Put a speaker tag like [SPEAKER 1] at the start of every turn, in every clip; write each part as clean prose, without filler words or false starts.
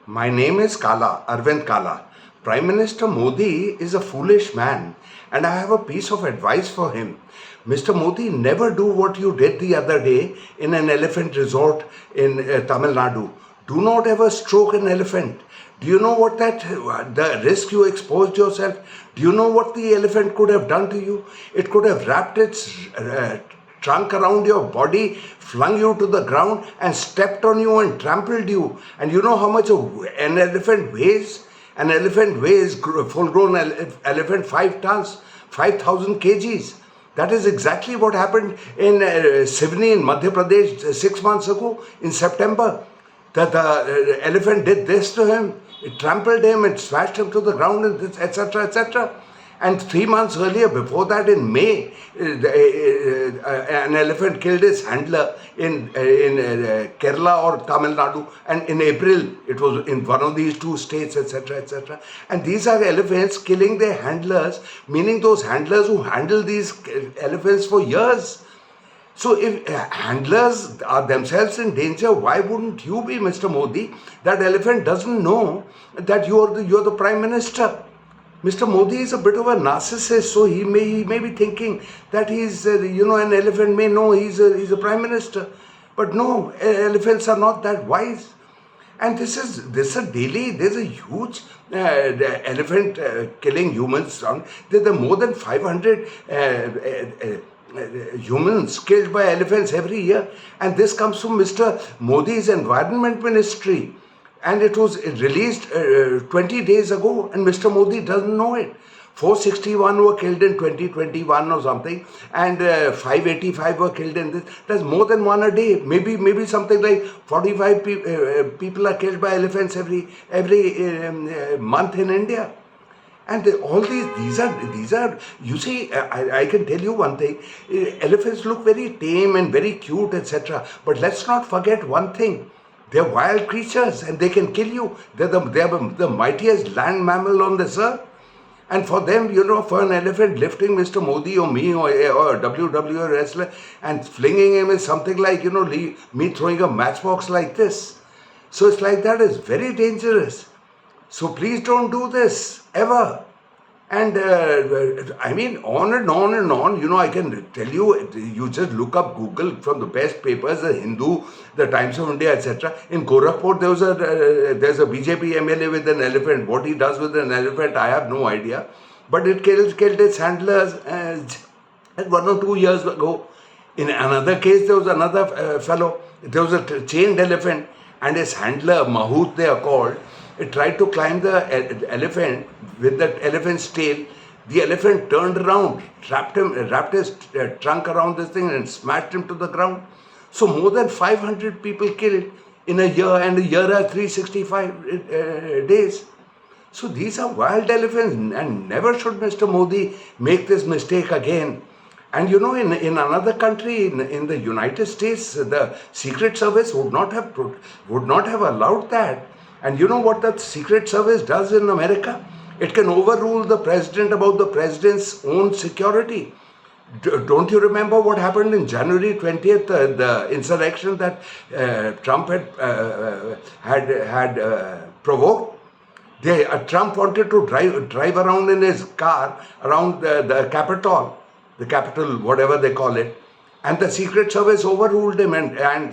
[SPEAKER 1] My name is Kala, Arvind Kala. Prime Minister Modi is a foolish man, and I have a piece of advice for him. Mr. Modi, never do what you did the other day in an elephant resort in Tamil Nadu. Do not ever stroke an elephant. Do you know what the risk you exposed yourself? Do you know what the elephant could have done to you? It could have wrapped its trunk around your body, flung you to the ground, and stepped on you and trampled you. And you know how much an elephant weighs? An elephant weighs, full grown elephant, 5 tons, 5,000 kgs. That is exactly what happened in Sivni in Madhya Pradesh 6 months ago in September. The elephant did this to him. It trampled him, it smashed him to the ground, etc., etc. And 3 months earlier, before that, in May, an elephant killed his handler in Kerala or Tamil Nadu, and in April, it was in one of these two states, etc., etc. And these are elephants killing their handlers, meaning those handlers who handle these elephants for years. So if handlers are themselves in danger, why wouldn't you be, Mr. Modi? That elephant doesn't know that you're the Prime Minister. Mr. Modi is a bit of a narcissist, so he may be thinking that he's, an elephant may know he's a Prime Minister. But no, elephants are not that wise. And this is a daily, there's a huge elephant killing humans around. There are more than 500 humans killed by elephants every year. And this comes from Mr. Modi's Environment Ministry. And it was released 20 days ago, and Mr. Modi doesn't know it. 461 were killed in 2021 or something, and 585 were killed in this. That's more than one a day. Maybe something like 45 people are killed by elephants every month in India. And all these are, you see, I can tell you one thing, elephants look very tame and very cute, etc. But let's not forget one thing. They're wild creatures and they can kill you. They're the mightiest land mammal on this earth. And for them, for an elephant lifting Mr. Modi or me or a WWE wrestler and flinging him is something like, me throwing a matchbox like this. So it's like that is very dangerous. So please don't do this ever. And I mean, on and on and on. I can tell you, you just look up Google from the best papers, the Hindu, the Times of India, etc. In Gorakhpur, there's a BJP MLA with an elephant. What he does with an elephant, I have no idea. But it killed its handlers 1 or 2 years ago. In another case, there was another fellow. There was a chained elephant, and his handler, Mahout they are called, it tried to climb the elephant with the elephant's tail. The elephant turned around, wrapped his trunk around this thing and smashed him to the ground. So more than 500 people killed in a year, and a year has 365 days. So these are wild elephants, and never should Mr. Modi make this mistake again. And in another country, in the United States, the Secret Service would not have allowed that. And you know what the Secret Service does in America? It can overrule the president about the president's own security. Don't you remember what happened in January 20th, the insurrection that Trump had provoked? Trump wanted to drive around in his car around the Capitol, whatever they call it, and the Secret Service overruled him, and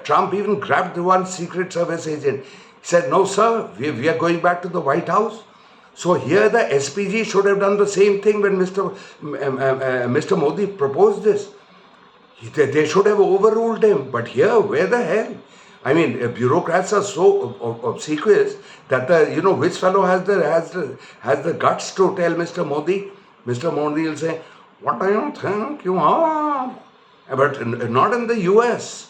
[SPEAKER 1] Trump even grabbed one Secret Service agent. He said, "No, sir, we are going back to the White House." So here the SPG should have done the same thing when Mr. Modi proposed this. They should have overruled him. But here, where the hell? I mean, bureaucrats are so obsequious that which fellow has the guts to tell Mr. Modi? Mr. Modi will say, "What do you think you are?" But not in the US.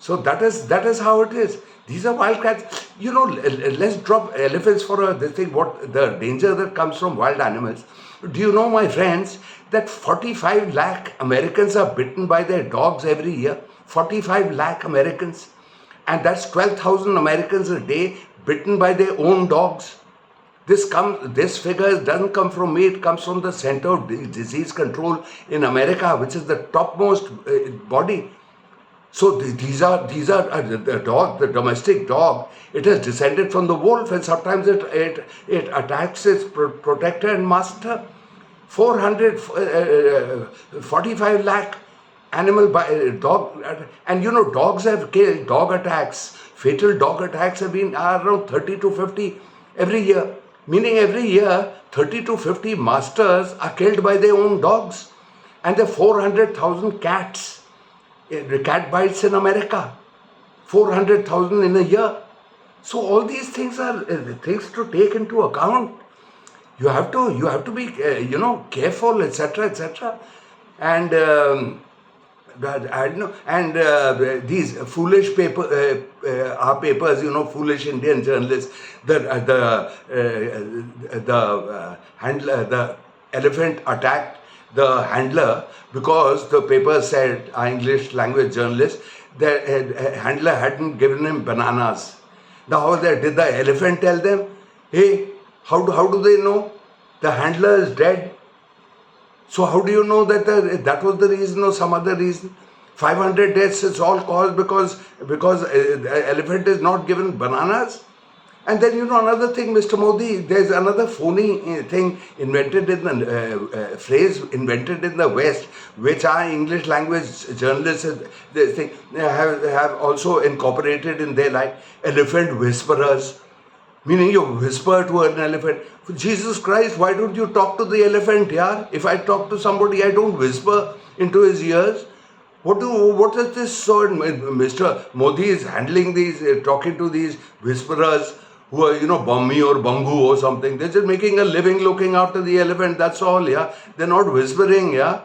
[SPEAKER 1] So that is how it is. These are wildcats. Let's drop elephants for this thing. What the danger that comes from wild animals? Do you know, my friends, that 45 lakh Americans are bitten by their dogs every year? 45 lakh Americans, and that's 12,000 Americans a day bitten by their own dogs. This figure doesn't come from me. It comes from the Center of Disease Control in America, which is the topmost body. So these are the dog, the domestic dog. It has descended from the wolf, and sometimes it attacks its protector and master. 445 lakh animal by dog, and dogs have killed. Dog attacks, fatal dog attacks have been around 30 to 50 every year. Meaning every year 30 to 50 masters are killed by their own dogs, and there are 400,000 cats. Cat bites in America, 400,000 in a year. So all these things are things to take into account. You have to be careful, etc., etc. And I don't know, and these foolish our papers, foolish Indian journalists, the handler, the elephant attacked the handler because the paper said, our English language journalist, the handler hadn't given him bananas. Now, did the elephant tell them, hey, how do they know? The handler is dead. So how do you know that that was the reason or some other reason? 500 deaths is all caused because the elephant is not given bananas. And then another thing, Mr. Modi, there's another phony thing invented in the phrase invented in the West, which our English language journalists have also incorporated in their life. Elephant whisperers. Meaning you whisper to an elephant. Jesus Christ, why don't you talk to the elephant, yaar? If I talk to somebody, I don't whisper into his ears. What is this sort? Mr. Modi is handling these, talking to these whisperers who are, Bummi or Bangu or something. They're just making a living looking after the elephant, that's all, yeah? They're not whispering, yeah?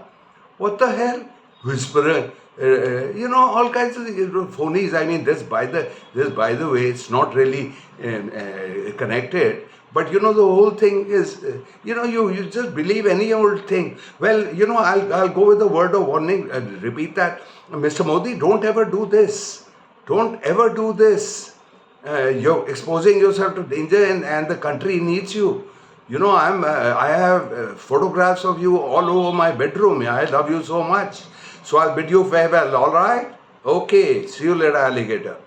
[SPEAKER 1] What the hell? Whispering. All kinds of phonies. I mean, this by the way, it's not really connected. But the whole thing is, you just believe any old thing. Well, I'll go with a word of warning. Repeat that, Mr. Modi. Don't ever do this. Don't ever do this. You're exposing yourself to danger, and the country needs you. I have photographs of you all over my bedroom. Yeah, I love you so much. So I'll bid you farewell, all right? Okay, see you later, alligator.